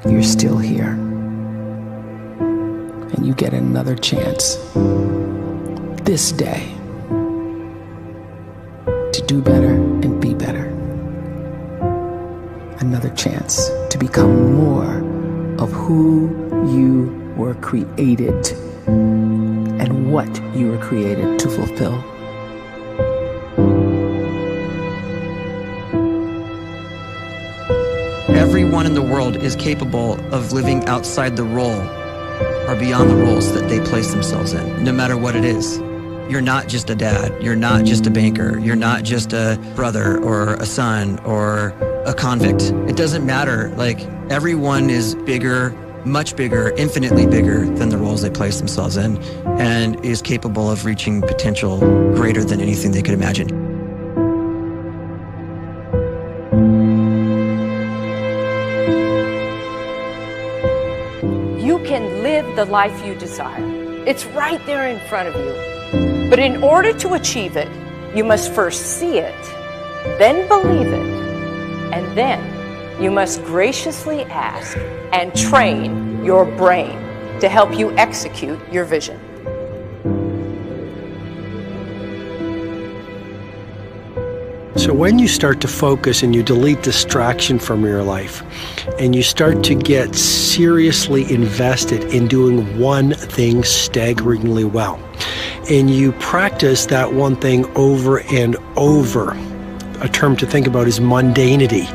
you're still here. And you get another chance this day to do better and be better. Another chance to become more of who you were created and what you were created to fulfill. Everyone in the world is capable of living outside the role or beyond the roles that they place themselves in, no matter what it is. You're not just a dad, you're not just a banker, you're not just a brother or a son or a convict. It doesn't matter. Like, everyone is bigger, much bigger, infinitely bigger than the roles they place themselves in, and is capable of reaching potential greater than anything they could imagine. You can live the life you desire. It's right there in front of you. But in order to achieve it, you must first see it, then believe it, and then you must graciously ask and train your brain to help you execute your vision. So when you start to focus and you delete distraction from your life, and you start to get seriously invested in doing one thing staggeringly well, and you practice that one thing over and over, a term to think about is mundanity.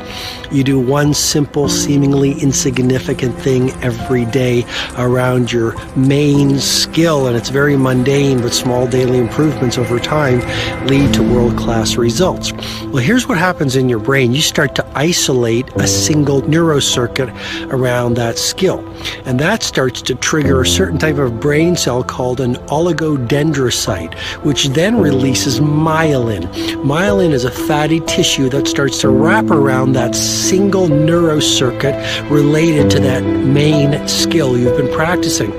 You do one simple, seemingly insignificant thing every day around your main skill, and it's very mundane, but small daily improvements over time lead to world-class results. Well, here's what happens in your brain. You start to isolate a single neurocircuit around that skill, and that starts to trigger a certain type of brain cell called an oligodendrocyte, which then releases myelin. Myelin is a fatty tissue that starts to wrap around that single neurocircuit related to that main skill you've been practicing.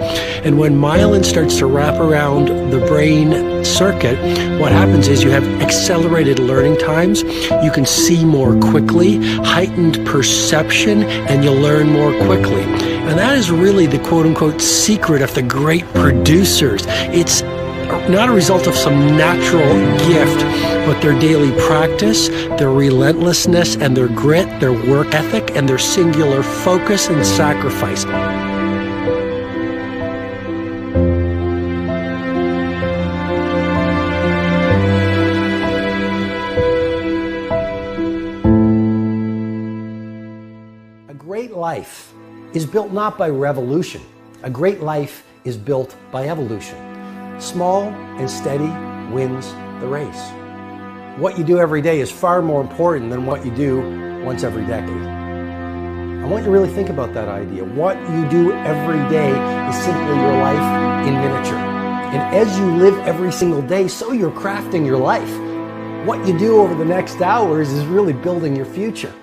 And when myelin starts to wrap around the brain circuit, what happens is you have accelerated learning times, you can see more quickly, heightened perception, and you'll learn more quickly. And that is really the quote-unquote secret of the great producers. It's not a result of some natural gift, but their daily practice, their relentlessness and their grit, their work ethic, and their singular focus and sacrifice. A great life is built not by revolution. A great life is built by evolution. Small and steady wins the race. What you do every day is far more important than what you do once every decade. I want you to really think about that idea. What you do every day is simply your life in miniature. And as you live every single day, so you're crafting your life. What you do over the next hours is really building your future.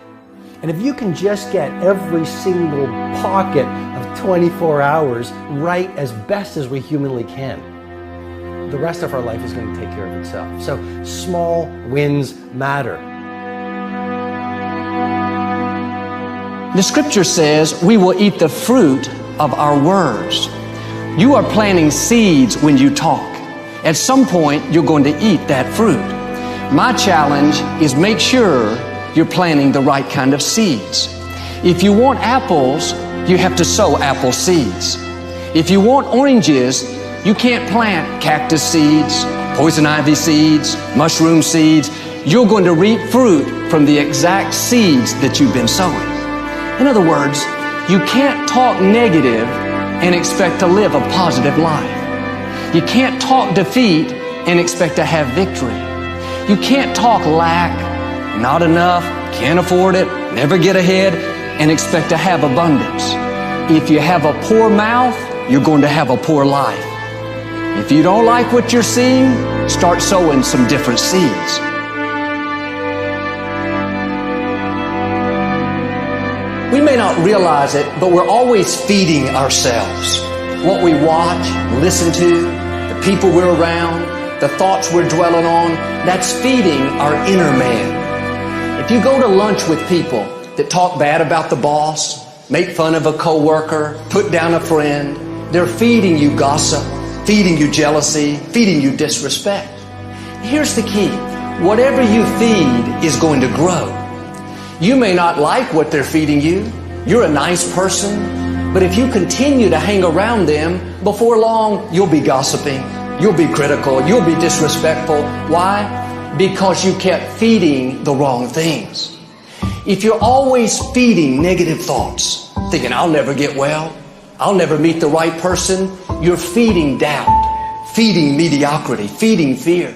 And if you can just get every single pocket of 24 hours right as best as we humanly can, the rest of our life is going to take care of itself. So small wins matter. The scripture says we will eat the fruit of our words. You are planting seeds when you talk. At some point, you're going to eat that fruit. My challenge is make sure you're planting the right kind of seeds. If you want apples, you have to sow apple seeds. If you want oranges, you can't plant cactus seeds, poison ivy seeds, mushroom seeds. You're going to reap fruit from the exact seeds that you've been sowing. In other words, you can't talk negative and expect to live a positive life. You can't talk defeat and expect to have victory. You can't talk lack, not enough, can't afford it, never get ahead, and expect to have abundance. If you have a poor mouth, you're going to have a poor life. If you don't like what you're seeing, start sowing some different seeds. We may not realize it, but we're always feeding ourselves. What we watch, listen to, the people we're around, the thoughts we're dwelling on, that's feeding our inner man. If you go to lunch with people that talk bad about the boss, make fun of a coworker, put down a friend. They're feeding you gossip, feeding you jealousy, feeding you disrespect. Here's the key. Whatever you feed is going to grow. You may not like what they're feeding you. You're a nice person. But if you continue to hang around them, before long, you'll be gossiping. You'll be critical. You'll be disrespectful. Why? Because you kept feeding the wrong things. If you're always feeding negative thoughts, thinking, I'll never get well, I'll never meet the right person, you're feeding doubt, feeding mediocrity, feeding fear.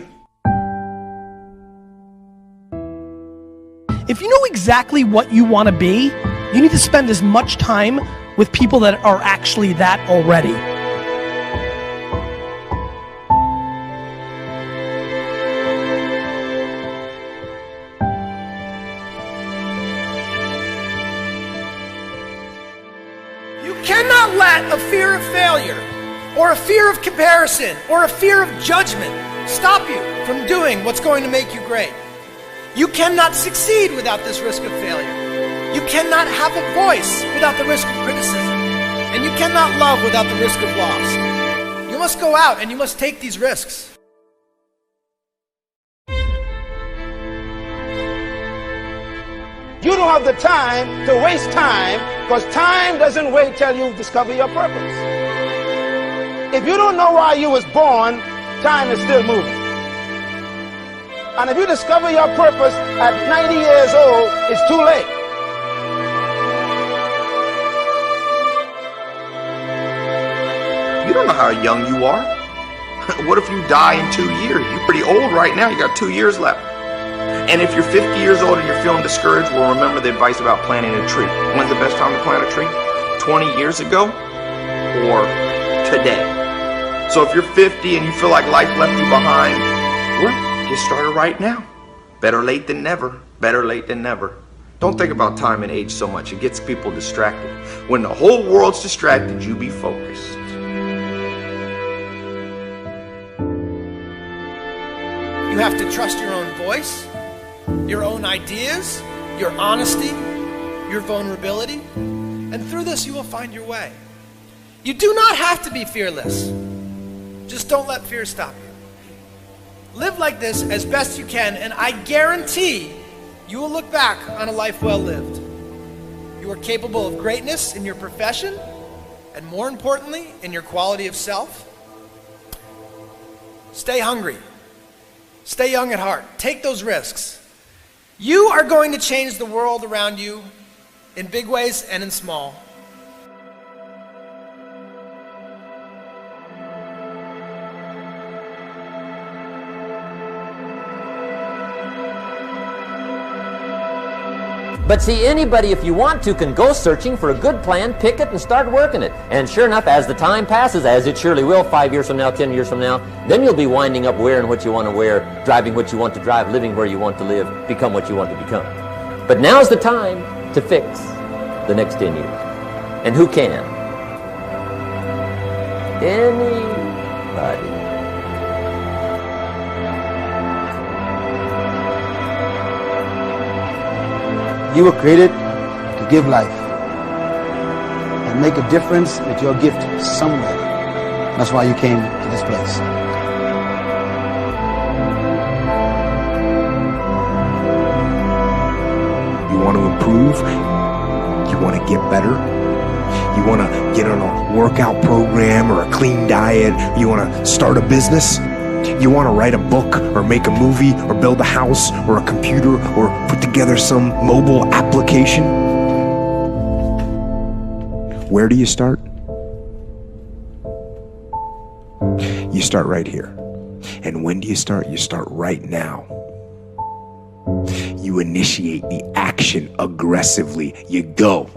If you know exactly what you want to be, you need to spend as much time with people that are actually that already. You cannot let a fear of failure, or a fear of comparison, or a fear of judgment stop you from doing what's going to make you great. You cannot succeed without this risk of failure. You cannot have a voice without the risk of criticism. And you cannot love without the risk of loss. You must go out and you must take these risks. You don't have the time to waste time, because time doesn't wait till you discover your purpose. If you don't know why you was born, time is still moving. And if you discover your purpose at 90 years old, it's too late. You don't know how young you are. What if you die in 2 years? You're pretty old right now. You got 2 years left. And if you're 50 years old and you're feeling discouraged, well, remember the advice about planting a tree. When's the best time to plant a tree? 20 years ago or today? So if you're 50 and you feel like life left you behind, well, get started right now. Better late than never. Better late than never. Don't think about time and age so much. It gets people distracted. When the whole world's distracted, you be focused. You have to trust your own voice, your own ideas, your honesty, your vulnerability, and through this you will find your way. You do not have to be fearless. Just don't let fear stop you. Live like this as best you can, and I guarantee you will look back on a life well lived. You are capable of greatness in your profession, and more importantly, in your quality of self. Stay hungry. Stay young at heart. Take those risks. You are going to change the world around you in big ways and in small. But see, anybody, if you want to, can go searching for a good plan, pick it, and start working it. And sure enough, as the time passes, as it surely will, 5 years from now, 10 years from now, then you'll be winding up wearing what you want to wear, driving what you want to drive, living where you want to live, become what you want to become. But now's the time to fix the next 10 years. And who can? Anybody. You were created to give life and make a difference with your gift somewhere. That's why you came to this place. You want to improve? You want to get better? You want to get on a workout program or a clean diet? You want to start a business? You want to write a book or make a movie or build a house or a computer or put together some mobile application? Where do you start? You start right here. And when do you start? You start right now. You initiate the action aggressively. You go.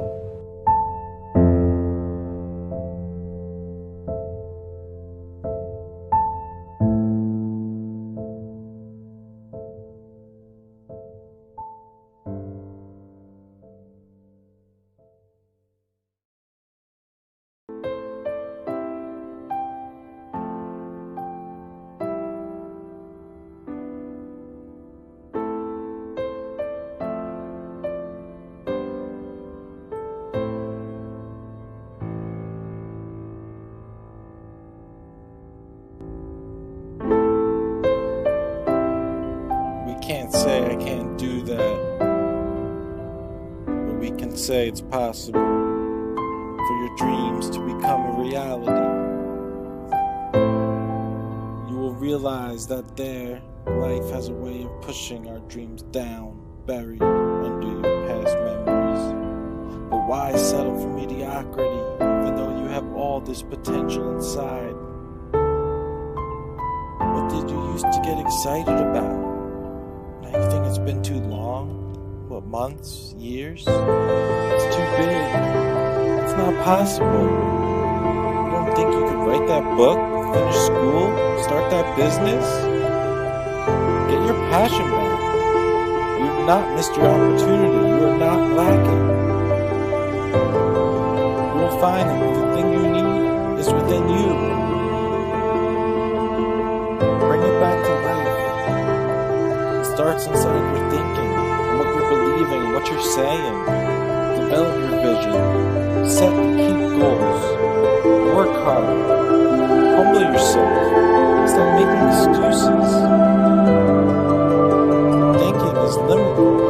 we can say it's possible for your dreams to become a reality. You will realize that life has a way of pushing our dreams down, buried under your past memories. But why settle for mediocrity, even though you have all this potential inside? What did you used to get excited about? Now you think it's been too long? What, months? Years? It's too big. It's not possible. You don't think you could write that book, finish school, start that business? Get your passion back. You've not missed your opportunity. You are not lacking. You will find that the thing you need is within you. Bring it back to life. It starts inside your thinking, and what you're believing, and what you're saying. Develop your vision. Set and keep goals. Work hard. Humble yourself. Stop making excuses. Thinking is limited.